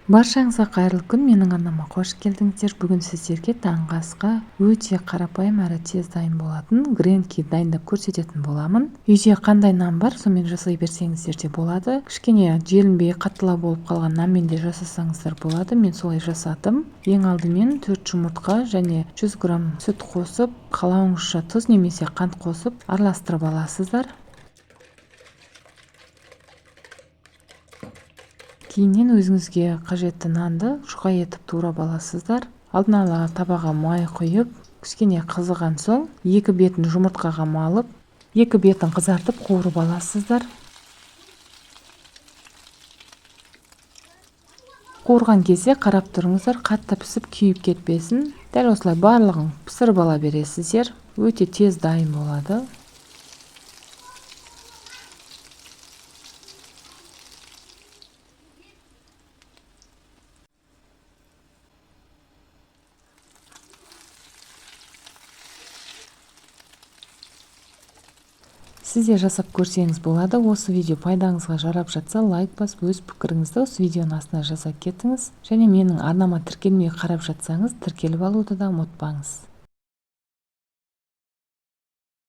Баршаңызға қайырлы күн, менің арнама қош келдіңіздер. Бүгін сіздерге таңғы асқа өте қарапайым әрі тез дайын болатын гренки дайындап көрсететін боламын. Үйде қандай нан бар, сонымен жасай берсеңіздер де болады. Кішкене желінбей қаттылау болып қалған нанмен де жасасаңыздар болады. Мен солай жасадым. Ең алдымен 4 жұмыртқа және 100 грамм сүт қосып, қалауыңызша тұз немесе қант қосып араластырып аласыздар. Кейіннен өзіңізге қажетті нанды жұқа етіп турап аласыздар. Алдын ала табаға май құйып, кішкене қызыған соң, екі бетін жұмыртқаға малып, екі бетін қызартып қуырып аласыздар. Қуырған кезде қарап тұрыңыздар, қатты пісіп күйіп кетпесін. Дәл осылай барлығын пісіріп ала бересіздер. Өте тез дайын болады. Сізде жасап көрсеңіз болады. Осы видео пайдаңызға жарап жатса, лайк басып, өз пікіріңізді осы видеоның астына жаза кетіңіз. Және менің арнама тіркелмей қарап жатсаңыз, тіркеліп алуды да ұмытпаңыз.